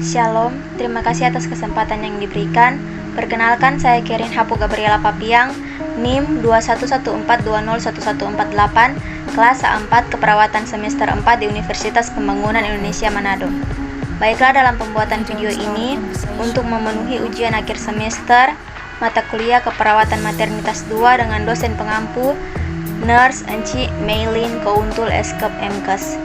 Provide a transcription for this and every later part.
Shalom, terima kasih atas kesempatan yang diberikan. Perkenalkan, saya Kerin Hapu Gabriela Papiang, NIM 2114201148, kelas A4 Keperawatan semester 4 di Universitas Pembangunan Indonesia Manado. Baiklah, dalam pembuatan video ini, untuk memenuhi ujian akhir semester, mata kuliah Keperawatan Maternitas 2 dengan dosen pengampu, Nurse Enci Meilin Kountul Eskep MKes.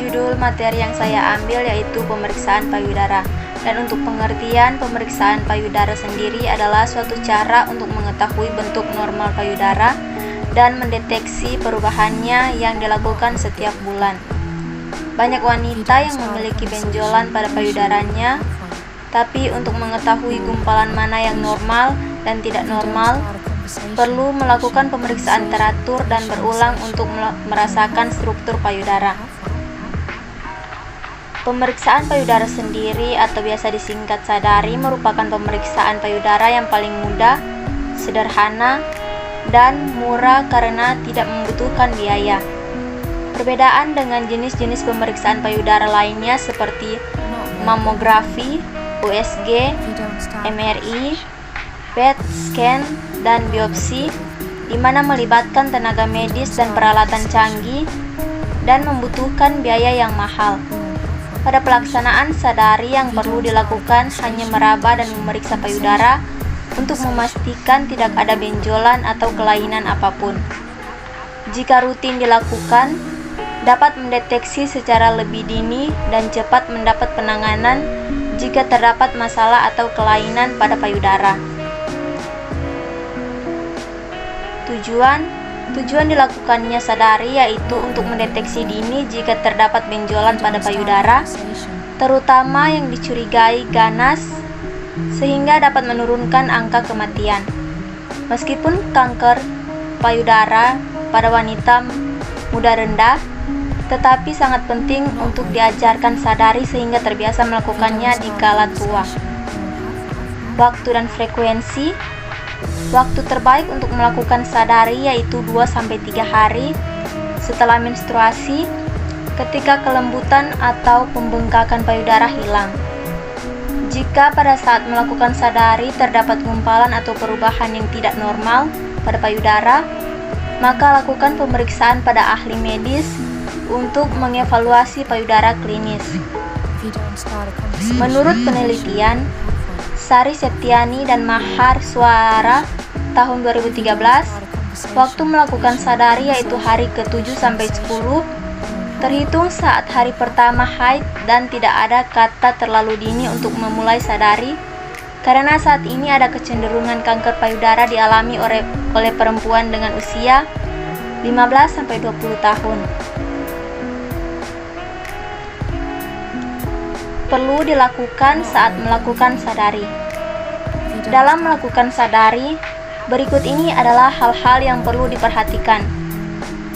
Judul materi yang saya ambil yaitu pemeriksaan payudara. Dan untuk pengertian, pemeriksaan payudara sendiri adalah suatu cara untuk mengetahui bentuk normal payudara dan mendeteksi perubahannya yang dilakukan setiap bulan. Banyak wanita yang memiliki benjolan pada payudaranya, tapi untuk mengetahui gumpalan mana yang normal dan tidak normal, perlu melakukan pemeriksaan teratur dan berulang untuk merasakan struktur payudara. Pemeriksaan payudara sendiri atau biasa disingkat sadari merupakan pemeriksaan payudara yang paling mudah, sederhana, dan murah karena tidak membutuhkan biaya. Perbedaan dengan jenis-jenis pemeriksaan payudara lainnya seperti mamografi, USG, MRI, PET scan, dan biopsi, di mana melibatkan tenaga medis dan peralatan canggih dan membutuhkan biaya yang mahal. Pada pelaksanaan sadari yang perlu dilakukan hanya meraba dan memeriksa payudara untuk memastikan tidak ada benjolan atau kelainan apapun. Jika rutin dilakukan, dapat mendeteksi secara lebih dini dan cepat mendapat penanganan jika terdapat masalah atau kelainan pada payudara. Tujuan dilakukannya sadari yaitu untuk mendeteksi dini jika terdapat benjolan pada payudara, terutama yang dicurigai ganas, sehingga dapat menurunkan angka kematian. Meskipun kanker payudara pada wanita muda rendah, tetapi sangat penting untuk diajarkan sadari sehingga terbiasa melakukannya di kala tua. Waktu dan frekuensi. Waktu terbaik untuk melakukan sadari yaitu 2-3 hari setelah menstruasi, ketika kelembutan atau pembengkakan payudara hilang. Jika pada saat melakukan sadari terdapat gumpalan atau perubahan yang tidak normal pada payudara, maka lakukan pemeriksaan pada ahli medis untuk mengevaluasi payudara klinis. Menurut penelitian Sari Septiani dan Mahar Suara tahun 2013, waktu melakukan sadari yaitu hari ke-7-10, terhitung saat hari pertama haid dan tidak ada kata terlalu dini untuk memulai sadari, karena saat ini ada kecenderungan kanker payudara dialami oleh perempuan dengan usia 15-20 tahun. Perlu dilakukan saat melakukan sadari. Dalam melakukan sadari, berikut ini adalah hal-hal yang perlu diperhatikan.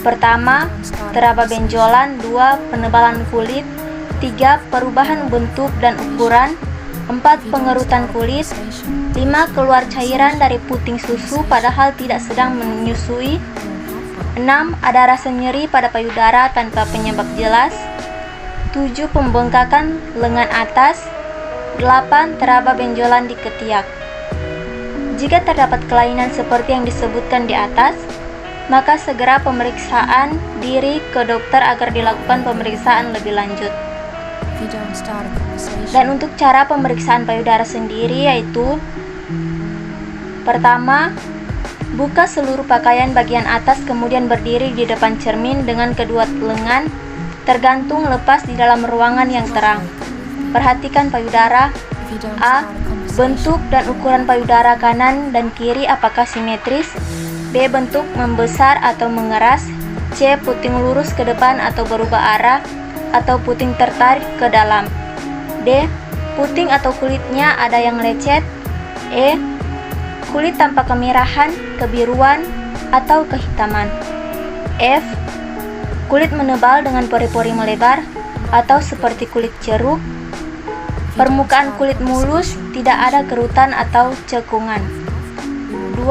Pertama, teraba benjolan. 2, penebalan kulit. 3, perubahan bentuk dan ukuran. 4, pengerutan kulit. 5, keluar cairan dari puting susu padahal tidak sedang menyusui. 6, ada rasa nyeri pada payudara tanpa penyebab jelas. 7, pembengkakan lengan atas. 8, teraba benjolan di ketiak. Jika terdapat kelainan seperti yang disebutkan di atas, maka segera pemeriksaan diri ke dokter agar dilakukan pemeriksaan lebih lanjut. Dan untuk cara pemeriksaan payudara sendiri yaitu: pertama, buka seluruh pakaian bagian atas kemudian berdiri di depan cermin dengan kedua lengan tergantung lepas di dalam ruangan yang terang. Perhatikan payudara. A. Bentuk dan ukuran payudara kanan dan kiri apakah simetris? B. Bentuk membesar atau mengeras? C. Puting lurus ke depan atau berubah arah atau puting tertarik ke dalam? D. Puting atau kulitnya ada yang lecet? E. Kulit tanpa kemerahan, kebiruan, atau kehitaman? F. Kulit menebal dengan pori-pori melebar atau seperti kulit jeruk? Permukaan kulit mulus, tidak ada kerutan atau cekungan. 2.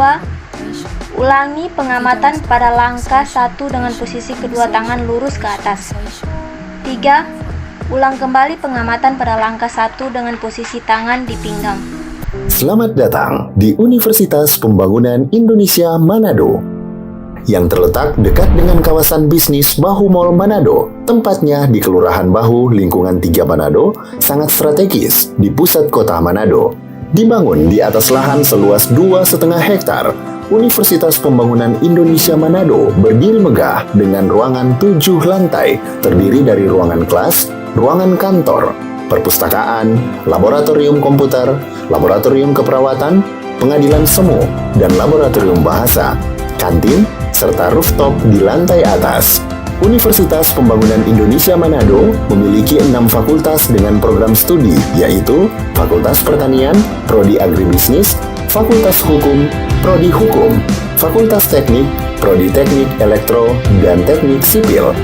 Ulangi pengamatan pada langkah 1 dengan posisi kedua tangan lurus ke atas. 3. Ulang kembali pengamatan pada langkah 1 dengan posisi tangan di pinggang. Selamat datang di Universitas Pembangunan Indonesia Manado, yang terletak dekat dengan kawasan bisnis Bahu Mall Manado. Tempatnya di Kelurahan Bahu, lingkungan 3 Manado, sangat strategis di pusat kota Manado. Dibangun di atas lahan seluas 2,5 hektar, Universitas Pembangunan Indonesia Manado berdiri megah dengan ruangan 7 lantai, terdiri dari ruangan kelas, ruangan kantor, perpustakaan, laboratorium komputer, laboratorium keperawatan, pengadilan semu, dan laboratorium bahasa, kantin, serta rooftop di lantai atas. Universitas Pembangunan Indonesia Manado memiliki 6 fakultas dengan program studi, yaitu Fakultas Pertanian, Prodi Agribisnis, Fakultas Hukum, Prodi Hukum, Fakultas Teknik, Prodi Teknik Elektro dan Teknik Sipil,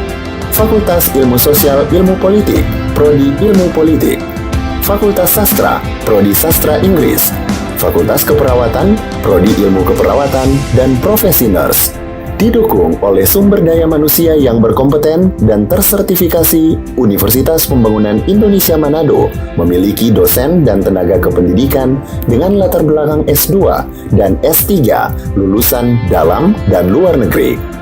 Fakultas Ilmu Sosial Ilmu Politik, Prodi Ilmu Politik, Fakultas Sastra, Prodi Sastra Inggris, Fakultas Keperawatan, Prodi Ilmu Keperawatan, dan Profesi Nurse. Didukung oleh sumber daya manusia yang berkompeten dan tersertifikasi, Universitas Pembangunan Indonesia Manado memiliki dosen dan tenaga kependidikan dengan latar belakang S2 dan S3 lulusan dalam dan luar negeri.